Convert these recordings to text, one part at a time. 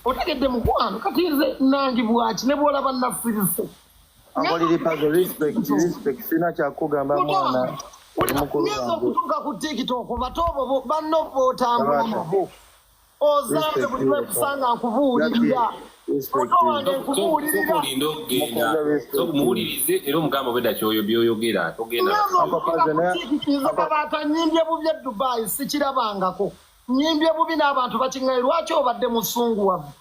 otegedde mukwano kati nze nangi bwaki ne bwolaba naffirise Angoliri Pazo, respect. Sina kyakugamba mwana. Ngeza okutuuka ku TikTok batobo banno b'otambula nabo. Ozambe buli lwe kusanga nkubuulirira. Muto wange nkubuulirira. Muwulirize era omugambo bwedda kyoyo by'oyogera togenda. Abantu nyimbye bubi e Dubai sikirabangako. Nyimbye bubi n'abantu bakiŋŋaye lwaki obadde musunguwavu.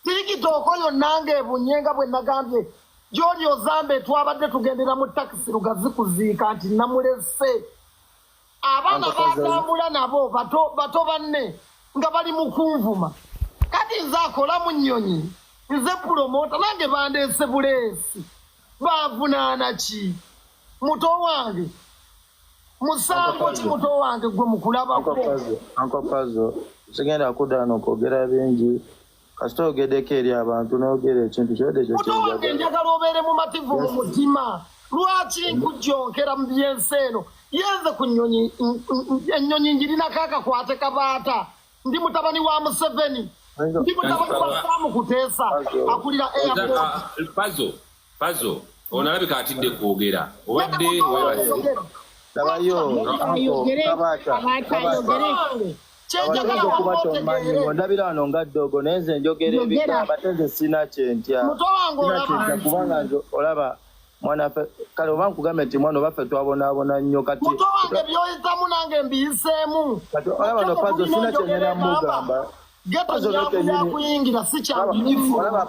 TikTok yonna ng'ebunyenga bwe nagambye. Joli Hozambe twabadde tugendera mu taxi lugazi kuziika nti namulese. Abaana batambula nabo bato banne nga bali mu kunvuma. Kati nze akola mu nnyonyi nze promota nange bandeese buleesi. Baavunaana ki? Muto wange musango ki muto wange gwe mukulabako? Uncle Pazo, sigenda kuddaano okwogera bingi. Kasita ogedeko eri abantu n'ogera ekintu kyode kyo muto wange njagala obeere mumativu mu mutima. Lwaki nkujjonkera mu byensi eno? Yenze ku nnyonyi, ennyonyi ngirinako akakwate kabaata. Ndi mutabani wa Museveni. Ndi mutabani wa Saamu Kuteesa akulira airport. Pazo, onalabika atidde kwogera. Obadde tabayo kabaata. Ndabira wano nga ddogo naye nze njogera ebigamba ate nze sina kyentya. Kubanga olaba mwanaffe kale oba nkugambye nti mwana obaffe twabonaabona nnyo kati. Muto wange byoyitamu nange mbiyiseemu. Kati olaba no Pazo sina kyengenda mugamba. Geto yakuyingira si kyabinifu. Olaba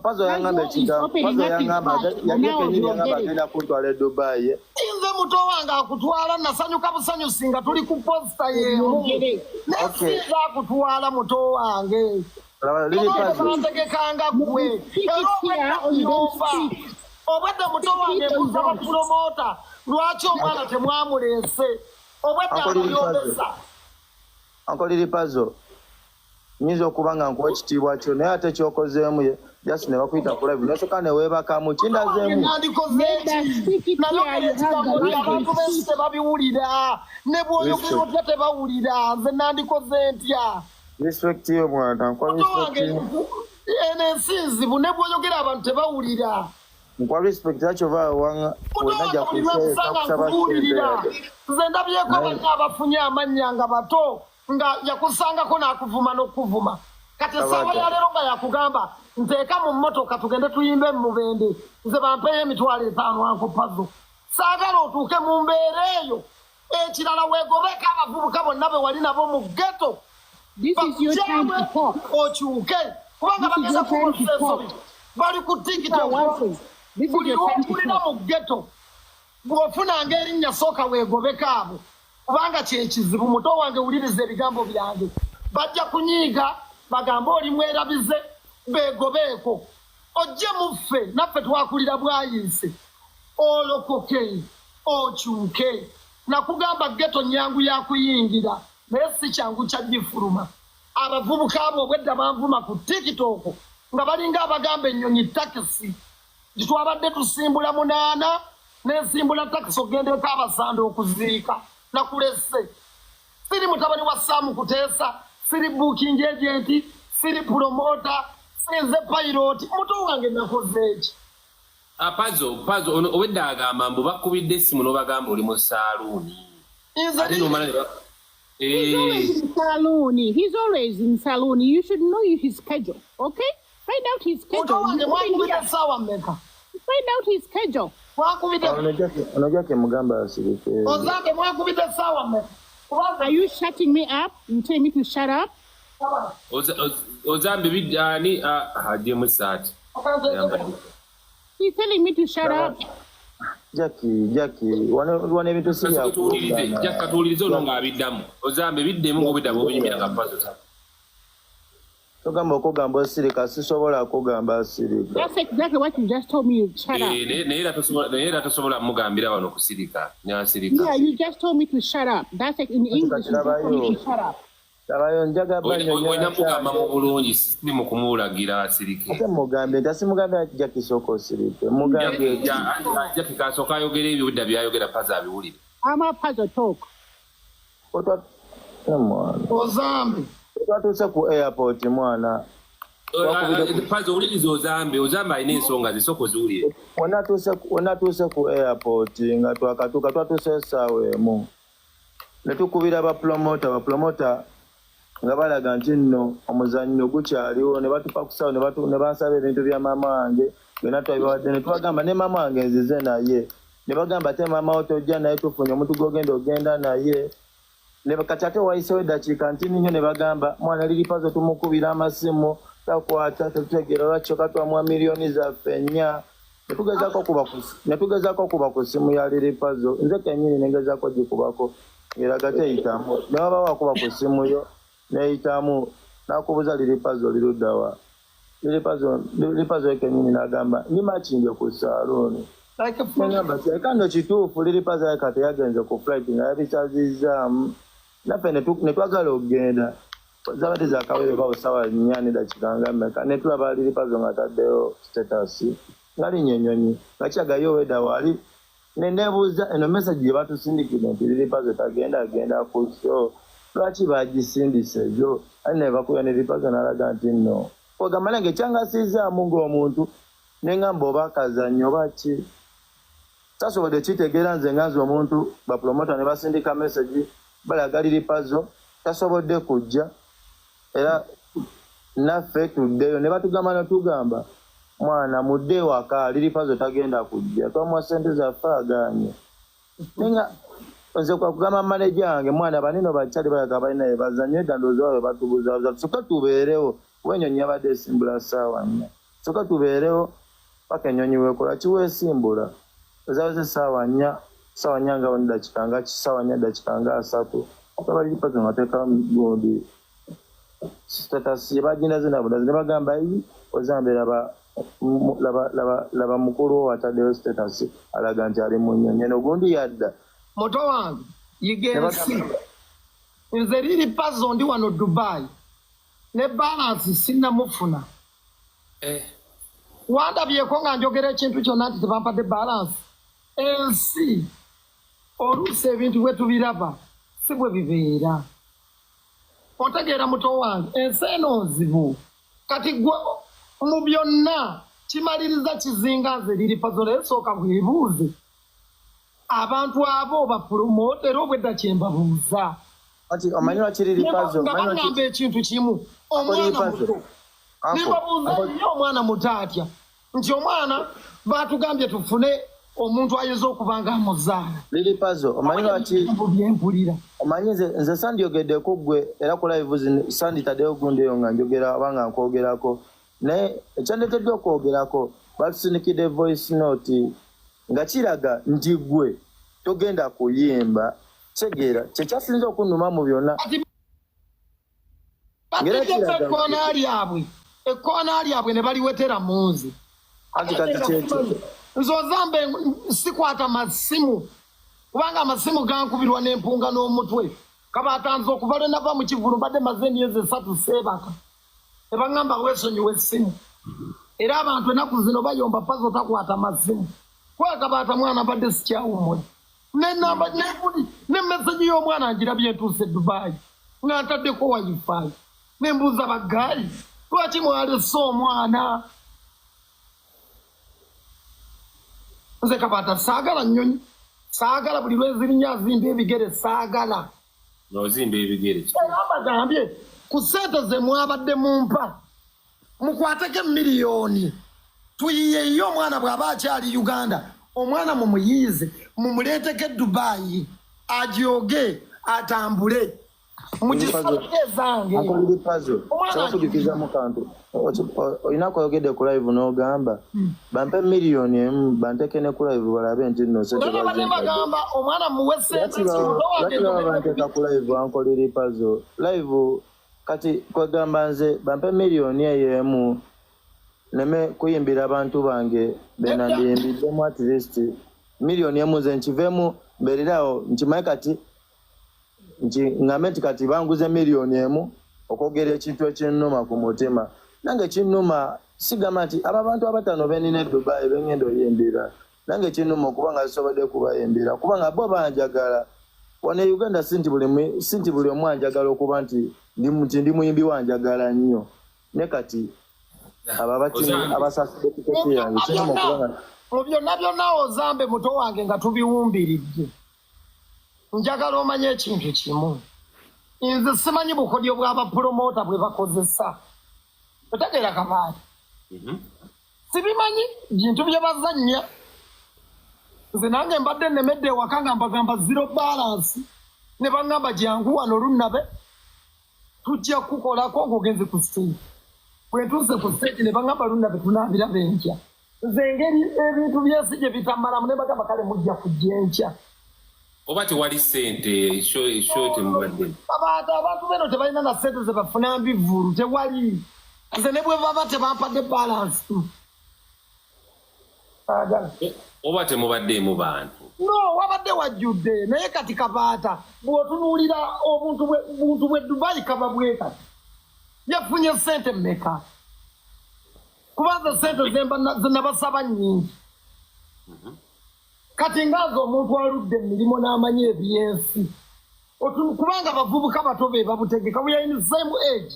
Pazo yangamba ekigambo. Pazo yangamba yakenyini yangamba agenda kuntwala e Dubai. Nze muto wange akutwala nasanyuka busanyusi nga tuli ku posta y'emu. Nesiza akutwala muto wange. Bantegekanga gwe. Obwedde muto wange musaba promota. Lwaki omwana temwamuleese? Obwedde amuyombesa. Ankoliri Pazo. Nyinza okuba nga nkuwa ekitiibwa kyo naye ate kyokozeemu just ne bakuyita ku live nosooka ne weebakamu kindazeemu. Abantu benshi tebabiwulira ne bw'oyogera otya tebawulira nze nandikoze ntya. Respect yo mwana nkwa respect. Eno ensi nzibu ne bw'oyogera abantu tebawulira. Nkwa respect yakyo baawanga wenajja kusaba nze ndabyeko banna abafunye amannya nga bato nga yakusangako n'akuvuma n'okuvuma. Kati essaawa ya leero nga yakugamba nteeka mu mmotoka tugende tuyimbe mu Mubende nze bampeeyo $5,000 Uncle Pazo. Saagala otuuke mu mbeera eyo. Ekirala weegobeko abavubuka bonna be wali nabo mu ghetto. Okyuke kubanga bagenda kukoseso bali ku TikTok. Buli lw'okulira mu ghetto bw'ofunanga erinnya sooka weegobeko abo. Kubanga kyekizibu muto wange wuliriza ebigambo byange. Bajja kunyiiga bagamba oli mwerabize beegobeeko. Ojje muffe naffe twakulira bwayise. Olokoke okyuke. Nakugamba ghetto nyangu yakuyingira naye si kyangu kya gifuluma. Abavubuka abo obwedda banvuma ku TikTok nga balinga abagamba ennyonyi takisi. Twabadde tusimbula 8 n'ensimbula takisi ogendeko abasanda okuziika. Nakulese siri mutabani wa Saamu Kuteesa, siri booking agent, siri promoter, sinze pilot. Muto wange nakoze eki? Pazo obedda agamba mbu bakubidde essimu n'obagamba oli mu saaluuni. He's always in saloon. He's always in saloon. You should know his schedule, okay? Find out his schedule. Find out his schedule. Are you shutting me up? You telling me to shut up? Hozambe bidani He's telling me to shut up. Jackie, one ebintu si ya kuulirize. Jackie katuulirize olonga abiddamu. Hozambe biddemu ng'obiddamu obinyumira nga Pazo. Togamba okugamba osirika sisobola kugamba asirika. That's exactly what you just told me. Shut up. Naye era tosobola mugambira wano kusirika. Nyasirika. Yeah, you just told me to shut up. That's like in English. You told me to shut up. Tabayo njaga banyo oyina mugamba mu bulungi si mu kumulagira asirike. Ate mugambe tasimugambe Jackie soko osirike. Mugambe Jackie kasoka ayogera ebyo bidda byayogera Pazo abiwulire. I'm a Pazo talk. Hozambe. Twatuuse ku airport mwana. Pazo uliriza Hozambe alina ensonga zisoko ziwulire. Wonna tuuse ku airport nga twakatuuka twatuuse essaawa emu. Ne tukubira abapromota nga balaga nti nno omuzannyo gukyaliwo ne batupa ku ssaawa ne bansaba ebintu bya maama wange byonna twabibawadde ne tubagamba ne maama wange nzize naye. Ne bagamba ate maama wo tojja naye tufunye omuntu ogenda naye. Ne kati ate wayisewo eddakiika ntini nnyo ne bagamba mwana liri Pazo tumukubira amasimu takwata tetutegeera lwaki katwamuwa miliyoni zaffe 4. Ne tugezaako okuba ku ssimu ya liri Pazo nze kennyini ne ngezaako gikubako eraga teyitamu ne baba wakuba ku ssimu yo neyitamu n'akubuuza liri Pazo liruddawa. Liri Pazo kennyini n'agamba ndimakinge ku saaluuni. Kano kituufu liri Pazo kati yagenze ku flight nga yabisazizaamu naffe ne twagala okugenda zabadde zakawere bawo ssaawa 4 n'eddakiika nga mmeka ne tulaba liri Pazo nga ataddeyo status nga linnya ennyonyi nga kyagayo weda wali ne neebuuza eno message gye batusindikira nti liri Pazo agenda ku show lwaki bagisindise yo ali ne bakuya ne liri Pazo n'alaga nti nno ogamba nange kyangasizaamu ng'omuntu ne ngamba oba kazannyo oba ki tasobodde kitegeera nze nganze omuntu bapromota ne basindika message balaga liri Pazo tasobodde kujja era naffe tuddeyo ne batugamba netugamba mwana mudde waka liri Pazo tagenda kujja twamuwa ssente zaffe agaanye nenga nze kwakugamba manager wange mwana banino bakyali balaga balina ebazannyo eddandozi wawe batubuzabuza soka tubeerewo wenyonyi yabadde esimbula ssaawa 4 soka tubeerewo paka ennyonyi weekola kiweesimbula ezaweze ssaawa 4 nga woneddakiika nga ssaawa 4 eddakiika nga 3 okaba liri Pazo nga teekawo gundi status yebaginaze nabudazi ne bagamba Hozambe laba mukulu wo ataddeyo status alaga nti ali mu nnyonyi eno gundi yadda moto wange yigensi nze liri Pazo ndi wano Dubai ne balance sinnamufuna wandabyeko nga njogera ekintu kyonna nti tebampadde balance ensi oluusi ebintu bwe tubiraba si bwe bibeera otegeera muto wange ensi eno nzibu kati gwe mu byonna kimaliriza kizinga nze liri Pazo naye sooka bwebuuze abantu abo bapromotera obwedda kyembabuuza ati omanyi lwaki liri Pazo nga bagamba ekintu kimu omwana muto nibabuuza nnyo omwana muto atya nti omwana batugambye tufune omuntu ayinza okuba nga amuzaala liri Pazo omanyi lwaki byempulira omanyi nze sandyogeddeko ggwe era ku live sanditaddeyo gundi eyo nga njogera obanga nkwogerako naye ekyandeteddwa okwogerako batusindikidde voice note nga kiraga nti ggwe togenda kuyimba kyegeera kyekyasinza okunnuma mu byonna ekkoona lyabwe ne baliwetera munzi anti kati kyekyo nze Hozambe sikwata masimu kubanga amasimu gankubirwa n'empunga n'omutwe kabatanze okuva lwe nava mu Kivulu badde maze emyezi 3 seebaka ne baŋŋamba weesonyiwa essimu era abantu ennaku zino bayomba Pazo takwata masimu kwekabaata mwana badde sikyawumula nenamba ne message y'omwana ngirabye ntuuse Dubai nga ntaddeko wifi nembuuza baggaali lwaki mwalese omwana nze kabaata saagala nnyonyi saagala buli lwezirinya azimba ebigere saagala n'ozimba ebigere bagambye ku ssente ze mwabadde mumpa mukwateko miliyoni tuyiyeyo omwana bw'aba akyali Uganda omwana mumuyiize mumuleeteko Dubai ajoge atambule liri Pazo kyokujukiza mu kantu olina kweyogedde ku live n'ogamba bampe miliyoni emu banteke ne ku live balabe nti nno banteeka ku live anko liri Pazo live kati kwegamba nze bampe miliyoni eyo emu neme kuyimbira abantu bange benandiyimbiddemu at least miliyoni emu nze nkivemu mbeererawo nkimaye kati ngambe nti kati banguze miliyoni emu okwogera ekintu ekinnuma ku mutima nange kinnuma sigamba nti abo abantu abataano benina Dubai bengenda oyimbira nange kinnuma okuba nga zisobodde kubayimbira kuba nga bo banjagala wano e Uganda sinti buli omu anjagala okuba nti ndi muyimbi wanjagala nnyo ne kati abasasudde tiketi yange kirina okubanga mu byonna byonna Hozambe muto wange nga tubiwumbiridde njagala omanye ekintu kimu nze simanyi bukodyo bw'abapromota bwe bakozesa otegeera Kabaati sibimanyi bintu bye bazannya nze nange mbadde nemedde ewaka nga mbagamba zero balance ne baŋŋamba jangu wano lunnabe tujja kukolako ng'ogenze ku stage bwe ntuuse ku stage ne baŋŋamba lunnabe tunaabira benkya nze engeri ebintu by'ensi gye bitamalamu ne bagamba kale mujja kujja enkya oba tewali ssente sho temubadde abantu beno tebalina na ssente ze bafuna mbivulu tewali nze ne bwe baba tebampadde balance oba temubaddeemu bantu no wabadde wajjudde naye kati Kabaata bw'otunuulira obuntu bwe Dubai kaba bwe kati yafunye ssente mmeka kubanza ssente ze nabasaba nnyingi kati ngaaza omuntu aludde emirimu n'amanyi ebyensi kubanga abavubuka bato be babutegeka we are in the same age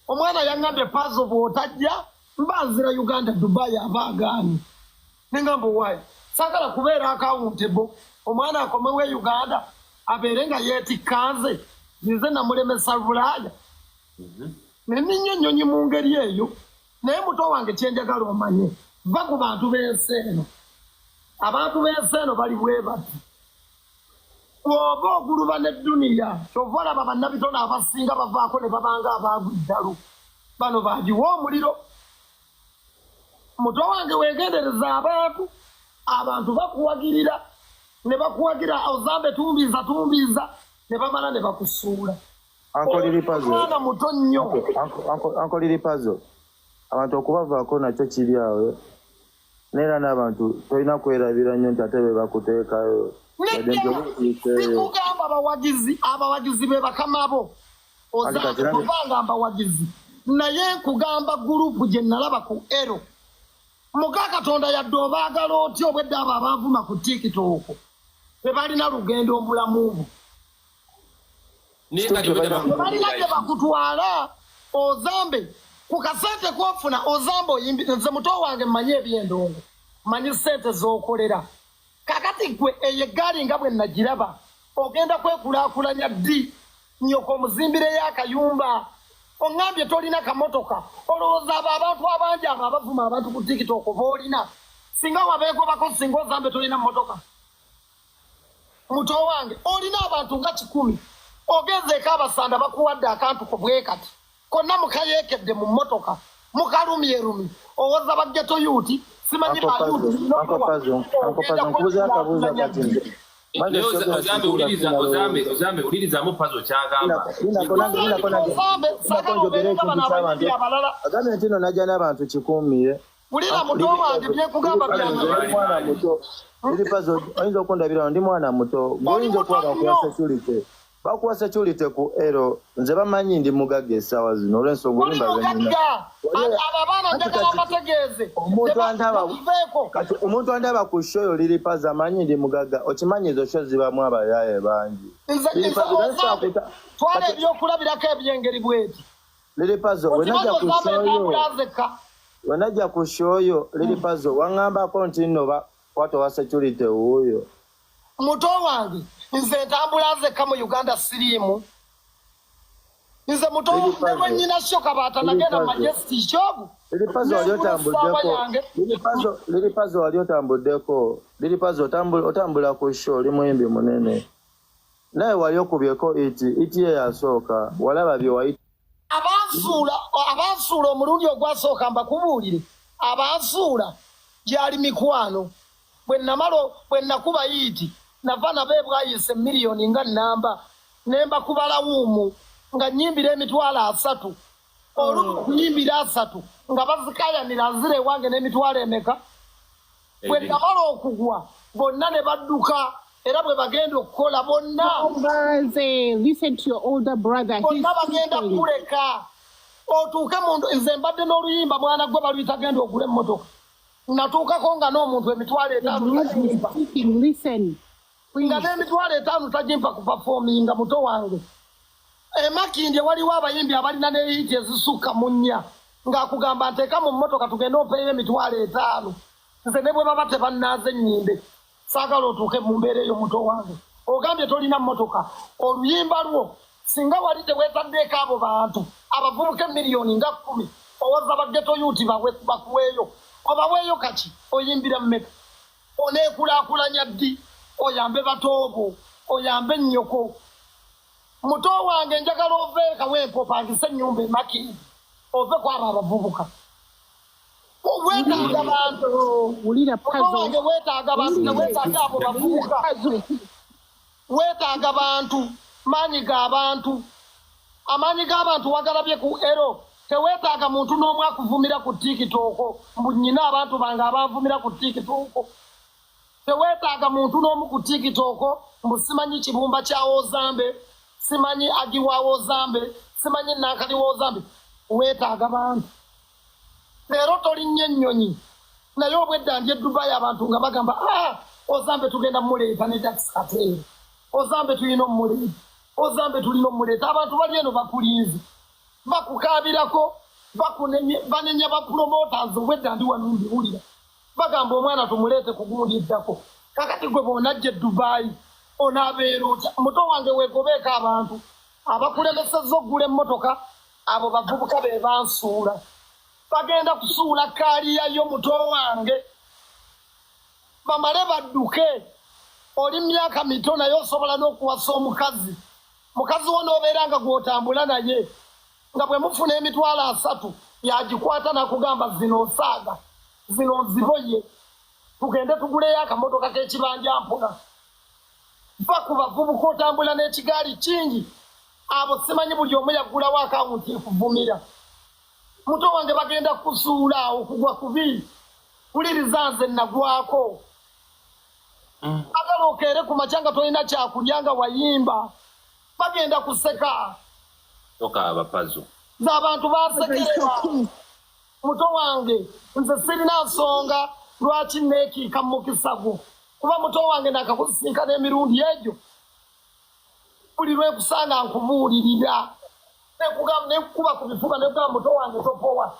omwana yaŋŋambye Pazo bw'otajja mbanzira Uganda Dubai abaagaani nengamba owaayi saagala kubeera accountable omwana akomewo e Uganda abeere nga yeetikkanze nze namulemesa Bulaaya neninnyo ennyonyi mu ngeri eyo naye muto wange kyenjagala omanye va ku bantu b'ensi eno abantu b'ensi eno bali bwe bati bw'oba oguluba n'edduniya kyova olaba bannabitono abasinga bavaako ne babanga abaaguddalu bano baagiwa omuliro muto wange weegendereza abantu bakuwagirira ne bakuwagira Hozambe tumbiiza ne bamala ne bakusuula omwana muto nnyo ankoliri Pazo abantu okubavaako nakyo kiri awo neera n'abantu tolina kwerabira nnyo nti ate be bakuteekayo sikugamba abawagizi be bakamabo Hozambe kubanga abawagizi naye nkugamba gurupu gye nalaba ku ero muka Katonda yadde obaagala otya obwedde abo abavuma ku TikTok tebalina lugendo omulamu tebalina gye bakutwala Hozambe ku kasente kofuna Hozambe oyimbi nze muto wange mmanyi ebyendongo manyi ssente z'okolera kakati gwe eyo eggaali nga bwe nagiraba ogenda kwekulaakulanya ddi nnyoko omuzimbireyo akayumba oŋŋambye tolina kamotoka olowooza abo abantu abangi abo abavuma abantu ku TikTok boolina singa wabeegobako singa Hozambe tolina mmotoka muto wange olina abantu nga 10 ogenzeeko abasanda bakuwadde akantu ku bwe kati konna mukayeekedde mu mmotoka mukalumyerumi owoza baggeto yuuti simanyi Hozambe ulirizamu Pazo kyagamba agambye nti no najja n'abantu 10 ulira muto wange byekugamba mwana muto iri Pazo oyinza okundabira ndi mwana muto ng'oyinza okuba bakuwa security ku ero nze bamanyi ndi mugagga essaawa zino olw'ensonga olimba zenina omuntu andaba ku shoyo liri Pazo amanyi ndi mugagga okimanyi ezo sho zibamu abayaaye bangi twala ebyokulabirako ebyengeri bweti liri Pazo wenajja ku shoyo liri Pazo waŋŋambako nti nno watowa security wuuyo muto wange nze ntambula nzekka mu Uganda siriimu nze muto nebwe nnyina sho Kabaata nagenda mu Majesty Shop liri Pazo wali otambuddeko liri Pazo otambula ku show oli muyimbi munene naye wali okubyeko iti ye yasooka walaba bye wayita abansuula omulundi ogwasooka mbakubuulire abansuula gyali mikwano bwe nakuba iti nava nabe bwayise miliyoni nga namba nemba kubala wuumu nga nyimbira emitwalo 3 olumu kunyimbira 3 nga bazikayanira nzire wange n'emitwalo emeka bwe namala okugwa bonna ne badduka era bwe bagenda okukola bonna bagenda kuleka otuuke muntu nze mbadde n'oluyimba mwana gwe baluyita genda ogula emmotoka natuukako nga n'omuntu emitwalo 5 nga n'emitwalo 5 tagimpa kupafominga muto wange emakindye waliwo abayimbi abalina n'eyiti ezisukka mu 4 ng'akugamba nteeka mu mmotoka tugende opeeyo emitwalo 5 nze ne bwe baba tebannaze ennyinde saagala otuuke mu mbeera eyo muto wange ogambye tolina mmotoka oluyimba lwo singa wali teweetaddeeko abo bantu abavubuka emiliyoni nga 10 owaza baggeto yuuti bakuweeyo obaweeyo kaki oyimbira mmeka oneekulaakulanya ddi oyambe batoobo oyambe nnyoko muto wange njagala oveeka weempopangisa ennyumba emakindi ove kwaba abavubuka weetaaga bantu muto wange weetaaga bantu neweetaaga abo bavubuka weetaaga bantu maanyi g'abantu wagalabye ku ero teweetaaga muntu n'omu akuvumira ku tikitooko mbu nnyina abantu bange abanvumira ku tikitooko teweetaaga muntu n'omu ku tikitooko mbu simanyi kibumba kya Hozambe simanyi agi wa Hozambe simanyi nankali wa Hozambe weetaaga bantu leero tolinnya ennyonyi naye obwedda ndi e Dubai abantu nga bagamba Hozambe tugenda muleeta ne Jackson Kateere Hozambe tulina omuleeta Hozambe tulina omuleeta abantu bali eno bakulinzi bakukaabirako banenya bapromoters obwedda ndi wano mbiwulira bagamba omwana tumuleete kugundiddako kakati gwe bw'onajja e Dubai onaabeera otya muto wange weegobeeka abantu abakulemesezza oggula emmotoka abo bavubuka be bansuula bagenda kusuula kaaliyayo muto wange bamale badduke oli myaka mito naye osobola n'okuwasa omukazi wo n'obeera nga gw'otambula naye nga bwe mufuna emitwalo 3 yagikwata nakugamba zino osaaga zino nziboye tugende tuguleyo akamotoka k'ekibanja mpona va ku bavubuka otambula n'ekigaali kingi abo simanyi buli omu yaggulawo akawunti ekuvumira muto wange bagenda kusuula okugwa kubi kuliriza nze nagwako agala okeere ku makya nga tolina kyakulya nga wayimba bagenda kuseka tokaaba Pazo z'abantu basekerera muto wange nze sirina nsonga lwaki neekiika mu mukisa gwo kuba muto wange nakakusinkana emirundi egyo buli lwekusanga nkubuulirira nekukuba ku bifuba nekugamba muto wange topowa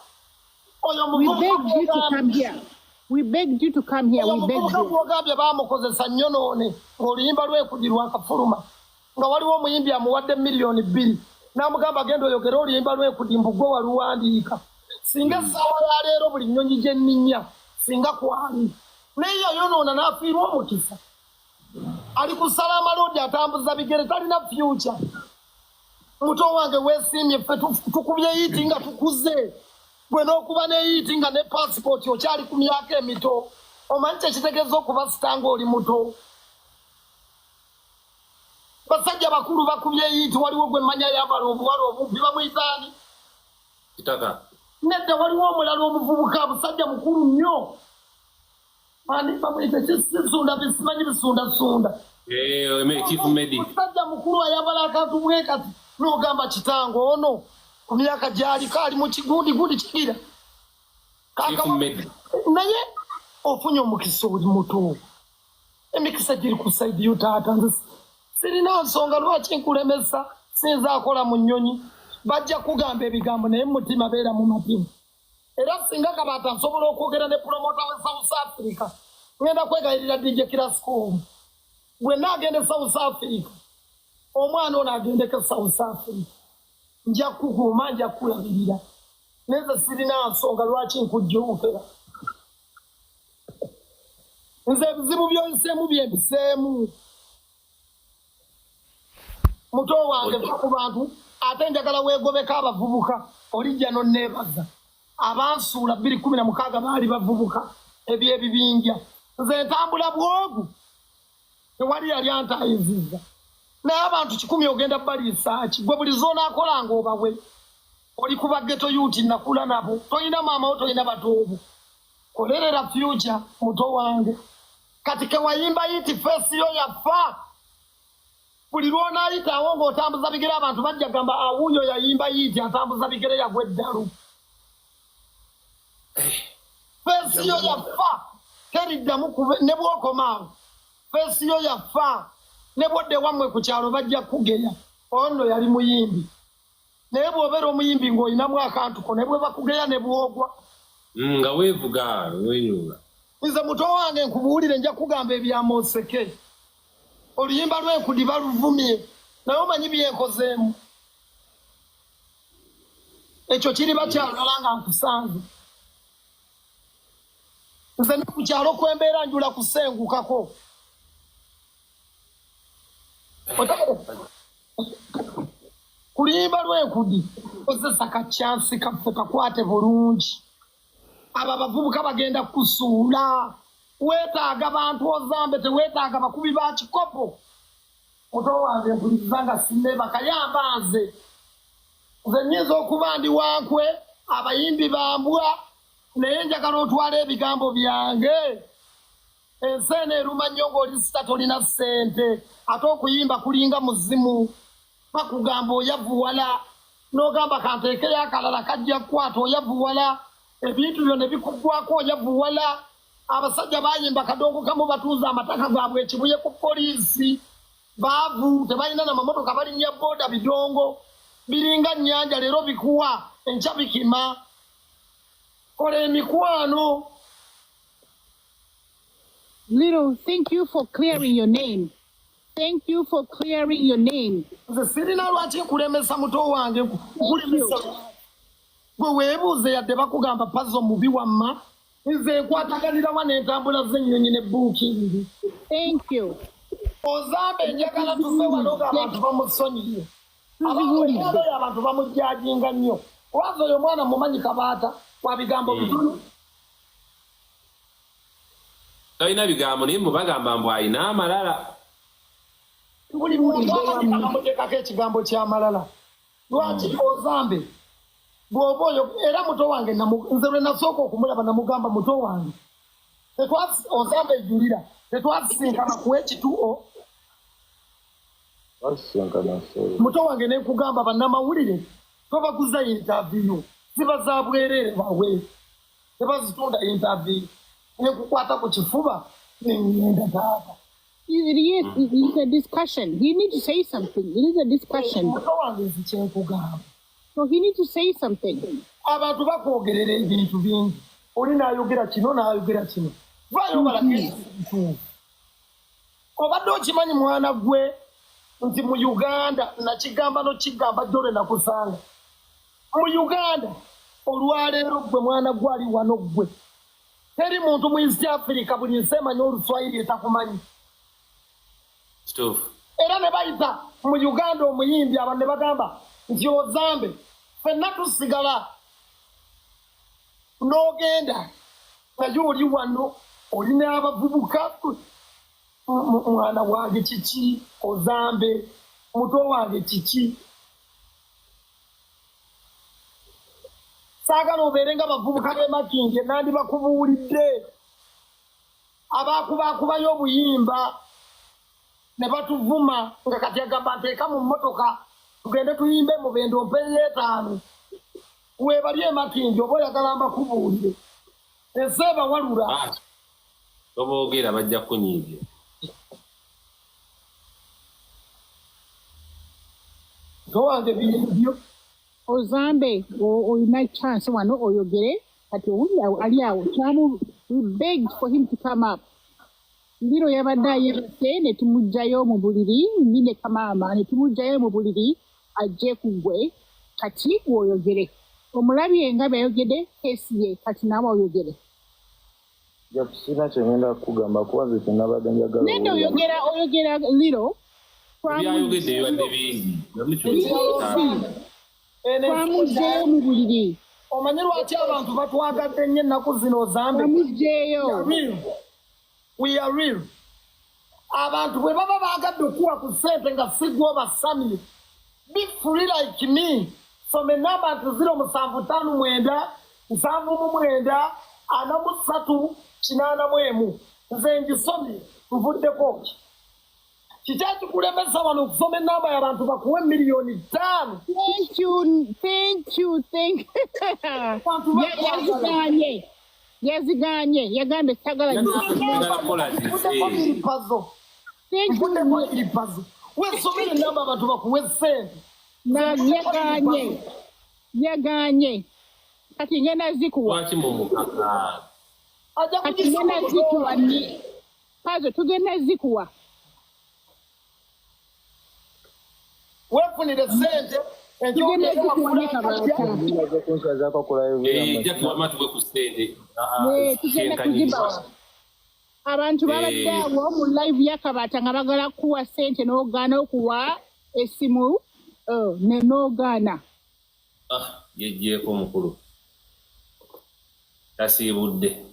oyo muvubuka bamukozesa nyonoone ng'oluyimba lwekudi lwakafuluma nga waliwo omuyimbi amuwadde miliyoni 2 n'amugamba agenda oyogera oluyimba lwekudi mbugwe waluwandiika singa essaawa ya leero buli nnyonyi gye nninya singa kwali naye yayonoona n'afiirwa omukisa ali ku Salama atambuza bigere talina future muto wange weesiimye ffe tukubye yiiti nga tukuze gwe n'okuba ne yiiti nga ne passport okyali ku myaka emito omanyi kyekitegeeza okuba sitanga oli muto basajja bakulu bakubye yiiti waliwo gwe mmanya yambala obuwala obubbi bamuyitaani kitaka nedda waliwo omulala omuvubuka musajja mukulu nnyo bamuyita kisisunda bisimanyi bisundasunda musajja mukulu ayambala akantu bwekati n'ogamba kitango ono ku myaka gy'aliko ali mu kigundi kigira naye ofunye omukisa oli muto emikisa giri ku saidi yo taata nze sirina nsonga lwaki nkulemesa sinza akola mu nnyonyi bajja kugamba ebigambo naye mutima beera mu matima era singa kabaata nsobola okwogera ne promota we South Africa ngenda kwegayirira DJ Kirasco gwe naagende South Africa omwana ono agendeke South Africa nja kukuuma nja kulabirira neze sirina nsonga lwaki nkujjuukira nze ebizibu by'oyiseemu byebiseemu muto wange ku bantu ate njagala weegobeka abavubuka olijja nonneebaza abansuula 2016 baali bavubuka ebyebibinja nze ntambula bwogu tewali yali antayizizza naye abantu 100 ogenda baliisaaki gwe buli zoonaakolanga obawe oli kuba ghetto youth nakula nabo tolina maamawo tolina batoobo kolerera future muto wange kati kewayimba yiti fesi yo yafa buli lwonaayitawo ng'otambuza bigere abantu bajja gamba awuyo yayimba yiti atambuza bigere yagwa eddalu fesi yo yafa teriddamu ne bwokomaawo fesi yo yafa ne bwodde wammwe ku kyalo bajja kugeya ono yali muyimbi naye bw'obeera omuyimbi ng'olinamu akantu ko ne bwe bakugeya ne bwogwa nga weevuga wenyuga nze muto wange nkubuulire nja kugamba ebyamoseke oluyimba lw'enkudi baluvumye naye omanyi byenkozeemu ekyo kiri bakyalala nga nkusanze nze ne ku kyalo kwembeera njula kusengukako ku luyimba lw'enkudi kozesa kacyansi kaffe kakwate bulungi abo abavubuka bagenda kusuula weetaaga bantu Hozambe teweetaaga bakubi ba kikopo muto wange mpuliriza nga sinneebaka yamba nze nnyinza okuba ndi wankwe abayimbi bambwa naye njagala otwala ebigambo byange ensi eno eruma nnyo ng'olisita tolina ssente ate okuyimba kulinga muzimu bakugamba oyavuwala n'ogamba kanteekeyo akalala kajja kukwata oyavuwala ebintu byo ne bikuggwako oyavuwala abasajja bayimba kadongo kamu batuuza amataka gaabwe ekibuye ku poliisi baavu tebalina namamotoka balinnya booda bidongo biringa nnyanja leero bikuwa enkya bikima kola emikwano. Little, thank you for clearing your name. Thank you for clearing your name. Nze sirina lwaki kulemesa muto wange kulemesa gwe weebuuze yadde bakugamba Pazo mubi wamma nze nkwataganira wane entambula z'ennyonyi ne buukingi. Thank you. Hozambe njagala tuve wano ng'abantu bamusonyiye abantu bamujjajinga nnyo owaza oyo mwana mumanyi kabaata wa bigambo bitono talina bigambo naye mubagamba mbu alina amalala buli muntu amuteekako ekigambo ky'amalala lwaki Hozambe bw'oba oyo era muto wange nze lwe nasooka okumulaba namugamba muto wange Hozambe ejulira tetwasisinkana kuwa ekituo muto wange nekugamba bannamawulire tobaguza interview ziba za bwereere bawe tebazitunda interview nekukwata ku kifuba nengenda taata. It's a discussion. You need to say something. It is a discussion. Muto wange nzikyenkugamba so he needs to say something. Abantu bakwogerera ebintu bingi oli naayogera kino naayogera kino vayo balakeitu obadde okimanyi mwana gwe nti mu Uganda nakigamba nokigamba jole nakusanga mu Uganda olwaleero gwe mwana gwe ali wano gwe teri muntu mu East Africa buli nsi emanyi Oluswayiri etakumanyi era ne bayita mu Uganda omuyimbi abantu ne bagamba nti Hozambe ffenna tusigala n'ogenda naye oli wano olina abavubuka mwana wange kiki Hozambe muto wange kiki saagala obeere nga bavubuka b'emakinge nandi bakubuulidde abaakubayo obuyimba ne batuvuma nga kati agamba nteeka mu mmotoka tugende tuyimbe mu bendo mpeyo 5 weebali emakinge oba oyagala mbakubuulire ensi ebawalula toboogera bajja kunyiiga towange biyebyo Hozambe olina chance wano oyogere kati owuli ali awo we begged for him to come up ndiro yabadde ayebase ne tumugjayo mu buliri nine kamaama ne tumugjayo mu buliri ajje ku gwe kati oyogere omulabye nga bayogede kesi ye kati naawe oyogere sina kyengenda kugamba kuba nze kyenabadde njagala nende oyogera liro byayogeddeyo wadde bingi twamugjeyo mu buliri omanyi lwaki abantu batwagadde nnyo ennaku zino Hozambe twamugjeyo we are real abantu bwe baba baagadde okuwa ku ssente nga sigwa obasamye be free like me from a number to 0759 7 43 81 nze ngisomye nvuddeko kikyakikulemesa wano okusoma enamba y'abantu bakuwe miliyoni 5. Thank you. yaziganye yagambe sagala Pazo wesomere enamba abantu bakuwe ssente Na yaganye. Kati ngenda zikuwa. Lwaki mumukaka? Kati ngenda zikuwa ni. Pazo tugenda zikuwa. Wefunire sente. Tugenda zikuwa ne Kabata. Jatu wama tuwe kusende. Tugenda kuzibawa. Abantu babadde awo mu live ya Kabata nga bagala kuwa sente n'ogaana okuwa essimu ne n'ogaana. Yejjeeko mukulu. Tasiibudde.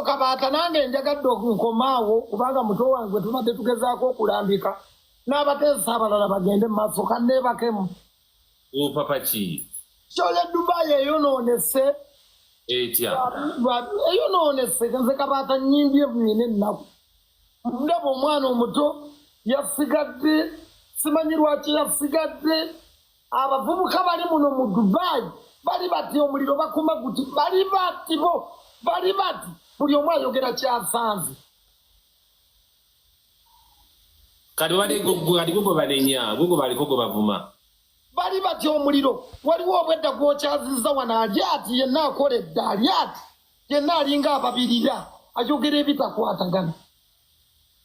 Kabata nange njagadde okunkomaawo kubanga muto wange tubadde tugezaako okulambika n'abateesa abalala bagende mu maaso kanneebakemu. Papa ki? Kyole Dubai eyonoonese. Etya. Eyonoonese nze Kabata nyimbye nina ennaku. Ndaba omwana omuto yasigadde simanyi lwaki yasigadde. Abavubuka bali muno mu Dubai bali bati omuliro bakuma guti bali bati buli omu ayogera kyasanze. Kati wali gugo banenya, gugo baliko go bavuma. Bali bati omuliro waliwo obwedda gw'okyazizza wano ali ati yenna akoledde ali ati yenna alinga ababirira ayogera ebitakwatagana.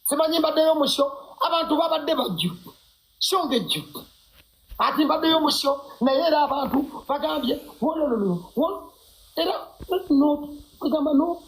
Simanyi mbaddeyo mu sho abantu babadde bajjudde sho ng'ejjudde. Ati mbaddeyo mu sho naye era abantu bagambye era no kugamba no